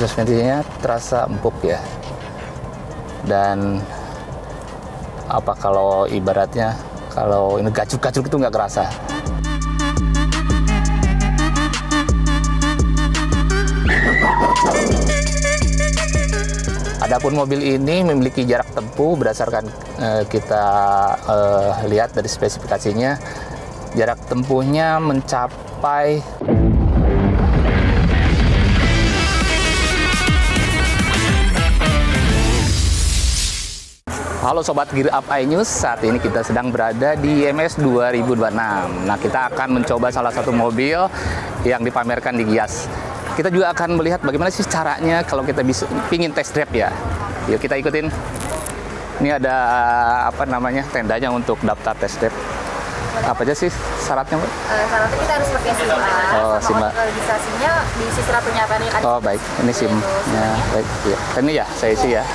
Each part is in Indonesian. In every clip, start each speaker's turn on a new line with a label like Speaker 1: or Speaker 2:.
Speaker 1: suspensinya terasa empuk ya. Dan apa kalau ibaratnya kalau ini gacuk-gacuk itu nggak kerasa. Adapun mobil ini memiliki jarak tempuh berdasarkan kita lihat dari spesifikasinya, jarak tempuhnya mencapai Halo Sobat Gear Up iNews, saat ini kita sedang berada di IMS 2026. Nah, kita akan mencoba salah satu mobil yang dipamerkan di Gias. Kita juga akan melihat bagaimana sih caranya kalau kita bisa pingin test drive ya. Yuk kita ikutin. Ini ada apa namanya tendanya untuk daftar test drive. Apa aja sih syaratnya, Mbak?
Speaker 2: Syaratnya kita harus pakai SIM A,
Speaker 1: Oh, SIM A.
Speaker 2: registrasinya diisi surat pernyataan yang ada.
Speaker 1: Oh baik, ini SIM-nya. Baik, ya. Ini ya, saya isi ya.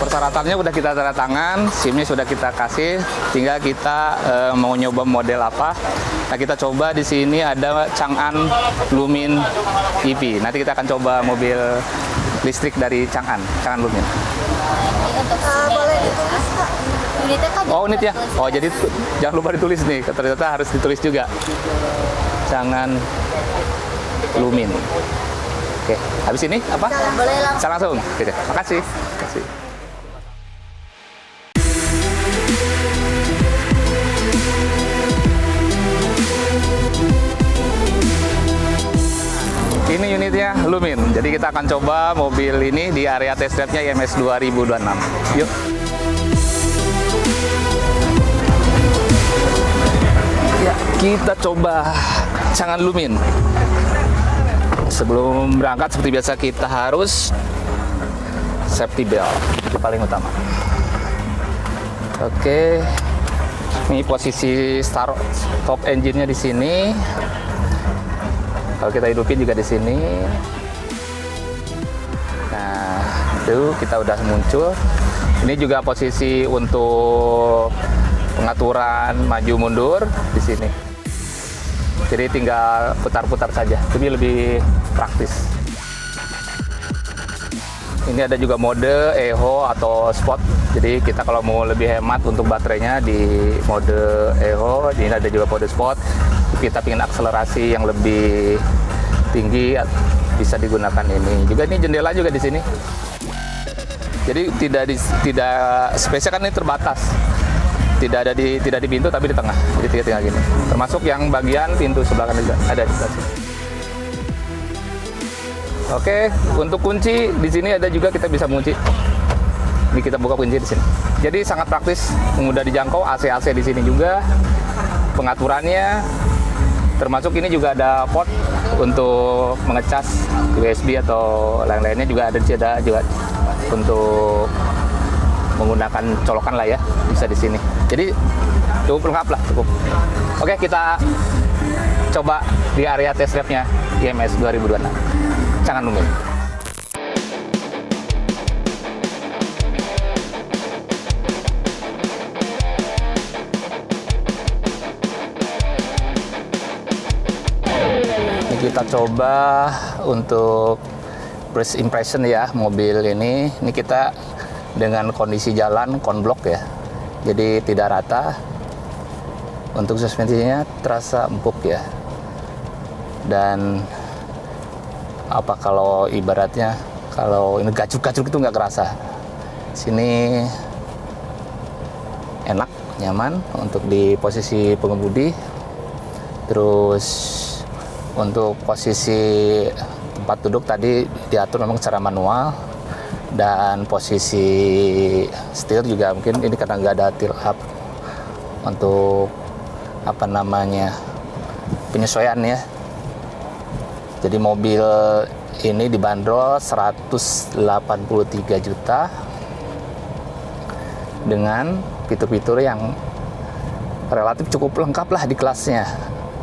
Speaker 1: Persyaratannya udah kita tanda tangan, SIM-nya sudah kita kasih, tinggal kita mau nyoba model apa. Nah, kita coba di sini ada Chang'an Lumin EV. Nanti kita akan coba mobil listrik dari Chang'an Lumin.
Speaker 2: Ini untuk boleh ditulis Kak. Unitnya kan.
Speaker 1: Oh, unit ya. Oh, jadi jangan lupa ditulis nih. Ternyata harus ditulis juga. Chang'an Lumin. Oke, habis ini apa?
Speaker 2: Boleh langsung.
Speaker 1: Langsung. Oke, makasih. Makasih. Ini unitnya Lumin. Jadi kita akan coba mobil ini di area test drive-nya IMS 2026. Yuk. Ya, kita coba Chang'an Lumin. Sebelum berangkat seperti biasa kita harus safety belt. Itu paling utama. Oke. Ini posisi stop engine-nya di sini. Kalau kita hidupin juga di sini. Nah, itu kita udah muncul. Ini juga posisi untuk pengaturan maju mundur di sini. Jadi tinggal putar-putar saja. Jadi lebih praktis. Ini ada juga mode Eho atau Sport. Jadi kita kalau mau lebih hemat untuk baterainya di mode Eho, ini ada juga mode Sport. Kita ingin akselerasi yang lebih tinggi bisa digunakan ini. Juga ini jendela juga di sini. Jadi tidak spesial kan ini terbatas. Tidak di pintu tapi di tengah. Jadi tinggal gini. Termasuk yang bagian pintu sebelah kanan juga ada di sini. Oke, untuk kunci di sini ada juga kita bisa mengunci. Ini kita buka kunci di sini. Jadi sangat praktis, mudah dijangkau. AC di sini juga. Pengaturannya termasuk ini juga ada port untuk mengecas USB atau lain-lainnya juga ada juga untuk menggunakan colokan lah ya, bisa di sini. Jadi cukup lengkap lah, cukup. Oke, kita coba di area test drive-nya IMS 2026. Chang'an Lumin. Kita coba untuk first impression ya mobil ini. Ini kita dengan kondisi jalan konblok ya, jadi tidak rata. Untuk suspensinya terasa empuk ya. Dan apa kalau ibaratnya kalau ini gacuk-gacuk itu nggak kerasa. Sini enak, nyaman untuk di posisi pengemudi. Terus untuk posisi tempat duduk tadi diatur memang secara manual, dan posisi setir juga mungkin ini karena nggak ada tilt up untuk apa namanya penyesuaian ya. Jadi mobil ini dibanderol 183 juta dengan fitur-fitur yang relatif cukup lengkap lah di kelasnya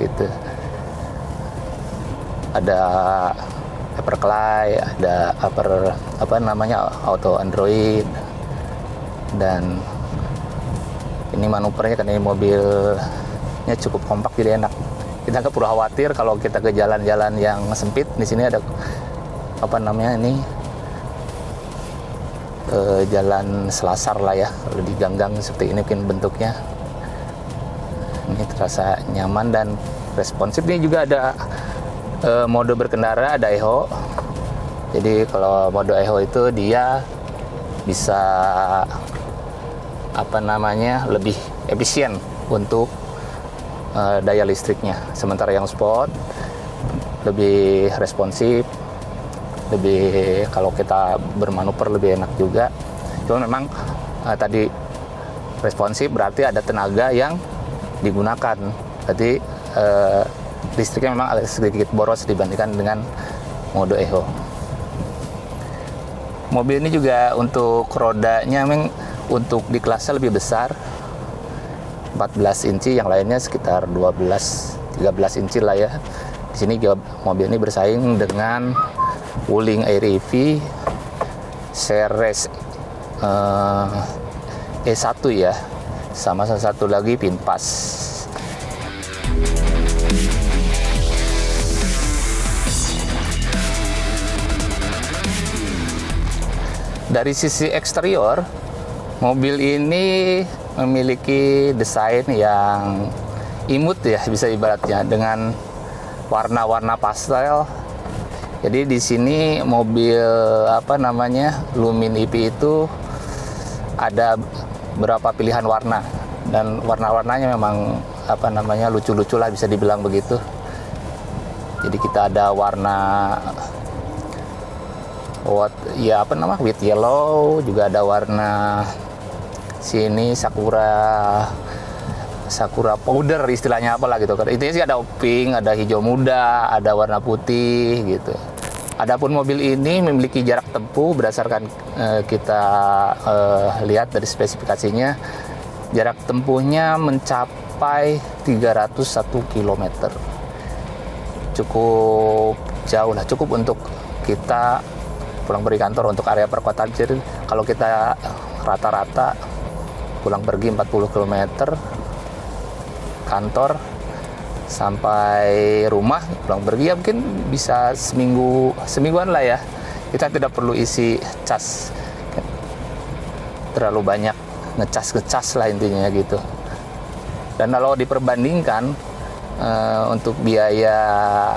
Speaker 1: gitu. Ada Apple-CarPlay, ada auto Android, dan ini manuvernya karena ini mobilnya cukup kompak jadi enak kita nggak perlu khawatir kalau kita ke jalan-jalan yang sempit. Di sini ada jalan selasar lah ya, kalau di gang-gang seperti ini mungkin bentuknya. Ini terasa nyaman dan responsif. Ini juga ada mode berkendara, ada eho. Jadi kalau mode eho itu dia bisa lebih efisien untuk daya listriknya. Sementara yang sport lebih responsif, lebih kalau kita bermanuver lebih enak juga. Cuma memang tadi responsif berarti ada tenaga yang digunakan. Berarti listriknya memang agak sedikit boros dibandingkan dengan mode eho. Mobil ini juga untuk rodanya memang untuk di kelasnya lebih besar, 14 inci, yang lainnya sekitar 12-13 inci lah ya. Di sini mobil ini bersaing dengan Wuling Air EV series E1 ya, sama satu lagi Vinfast. Dari sisi eksterior, mobil ini memiliki desain yang imut ya, bisa ibaratnya, dengan warna-warna pastel. Jadi di sini mobil Lumin EV itu ada berapa pilihan warna, dan warna-warnanya memang lucu-lucu lah, bisa dibilang begitu. Jadi kita ada warna with yellow, juga ada warna sini sakura powder istilahnya apalah gitu kan. Intinya sih ada pink, ada hijau muda, ada warna putih gitu. Adapun mobil ini memiliki jarak tempuh berdasarkan kita lihat dari spesifikasinya, jarak tempuhnya mencapai 301 km. Cukup jauh lah, cukup untuk kita pulang pergi kantor untuk area perkotaan. Jadi kalau kita rata-rata pulang pergi 40 km kantor sampai rumah, pulang pergi ya mungkin bisa semingguan lah ya. Kita tidak perlu isi cas terlalu banyak, ngecas lah intinya gitu. Dan kalau diperbandingkan untuk biaya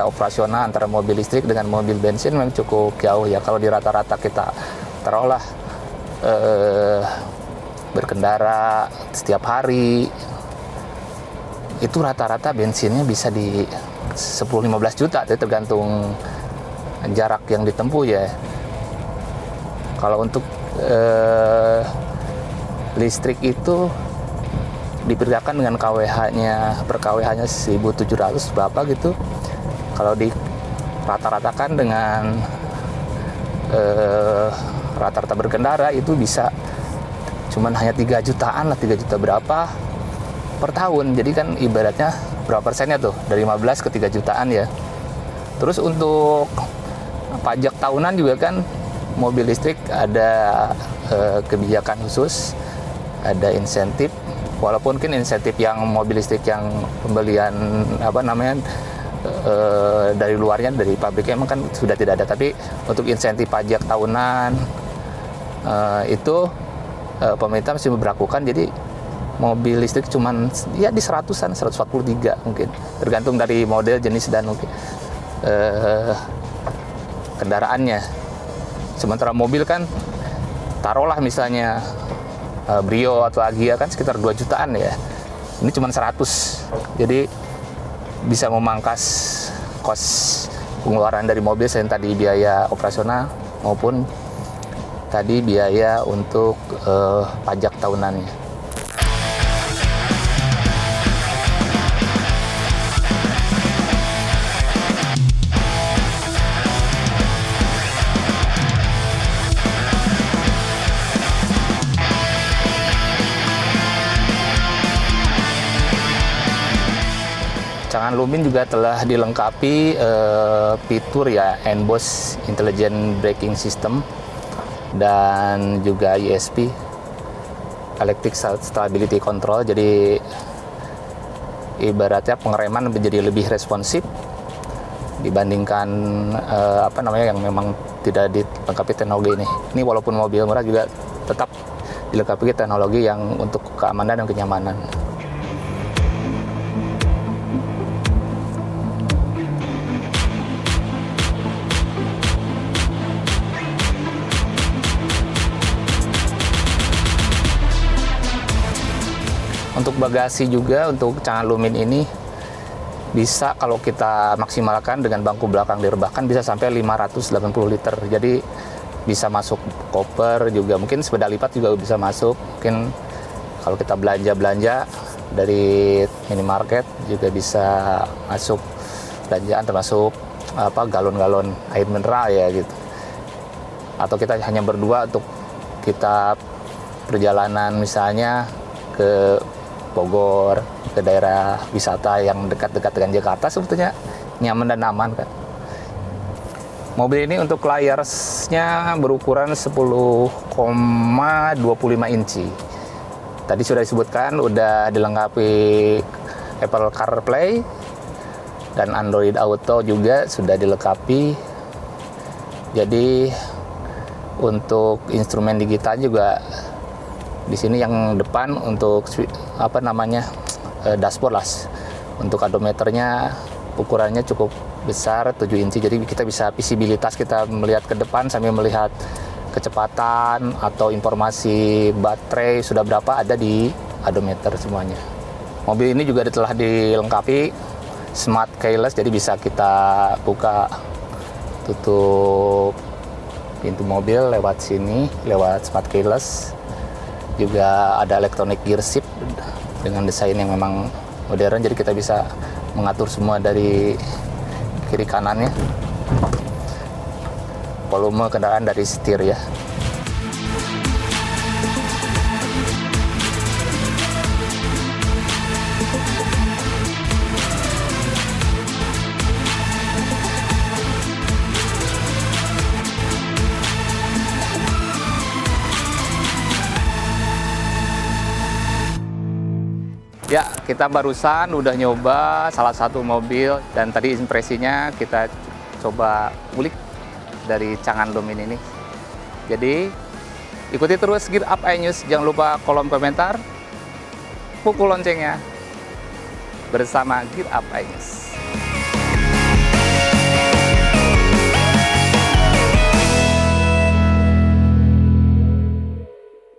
Speaker 1: operasional antara mobil listrik dengan mobil bensin memang cukup jauh ya. Kalau di rata-rata kita taruhlah berkendara setiap hari, itu rata-rata bensinnya bisa di 10-15 juta, itu tergantung jarak yang ditempuh ya. Kalau untuk listrik itu diperkirakan dengan per KWH-nya 1.700 berapa gitu. Kalau di rata-ratakan dengan rata-rata berkendara itu bisa cuman hanya 3 jutaan lah, 3 juta berapa per tahun. Jadi kan ibaratnya berapa persennya tuh, dari 15 ke 3 jutaan ya. Terus untuk pajak tahunan juga kan mobil listrik ada kebijakan khusus, ada insentif. Walaupun mungkin insentif yang mobil listrik yang pembelian dari luarnya, dari pabriknya emang kan sudah tidak ada, tapi untuk insentif pajak tahunan itu pemerintah masih memberlakukan. Jadi mobil listrik cuman ya di 100-an, 143 mungkin, tergantung dari model, jenis, dan mungkin kendaraannya. Sementara mobil kan taruhlah misalnya Brio atau Agya kan sekitar 2 jutaan ya. Ini cuma 100. Jadi bisa memangkas kos pengeluaran dari mobil selain tadi biaya operasional maupun tadi biaya untuk pajak tahunannya. Cangan Lumin juga telah dilengkapi fitur ya NBOS Intelligent Braking System dan juga ESP Electric Stability Control. Jadi ibaratnya pengereman menjadi lebih responsif dibandingkan yang memang tidak dilengkapi teknologi ini. Ini walaupun mobil murah juga tetap dilengkapi teknologi yang untuk keamanan dan kenyamanan. Untuk bagasi juga, untuk Chang'an Lumine ini bisa kalau kita maksimalkan dengan bangku belakang direbahkan bisa sampai 580 liter. Jadi bisa masuk koper juga, mungkin sepeda lipat juga bisa masuk. Mungkin kalau kita belanja dari minimarket juga bisa masuk belanjaan, termasuk galon-galon air mineral ya gitu. Atau kita hanya berdua untuk kita perjalanan misalnya ke Bogor, ke daerah wisata yang dekat-dekat dengan Jakarta, sebetulnya nyaman dan aman kan. Mobil ini untuk layersnya berukuran 10,25 inci. Tadi sudah disebutkan, udah dilengkapi Apple CarPlay dan Android Auto juga sudah dilengkapi. Jadi untuk instrumen digital juga di sini yang depan untuk dashboard lah. Untuk odometernya ukurannya cukup besar 7 inci, jadi kita bisa visibilitas, kita melihat ke depan sambil melihat kecepatan atau informasi baterai sudah berapa ada di odometer semuanya. Mobil ini juga telah dilengkapi smart keyless, jadi bisa kita buka tutup pintu mobil lewat sini, lewat smart keyless. Juga ada electronic gear shift dengan desain yang memang modern, jadi kita bisa mengatur semua dari kiri kanannya. Volume kendaraan dari setir ya. Ya, kita barusan udah nyoba salah satu mobil dan tadi impresinya kita coba ulik dari Chang'an Lumine ini. Jadi, ikuti terus Gear Up iNews, jangan lupa kolom komentar, pukul loncengnya bersama Gear Up iNews.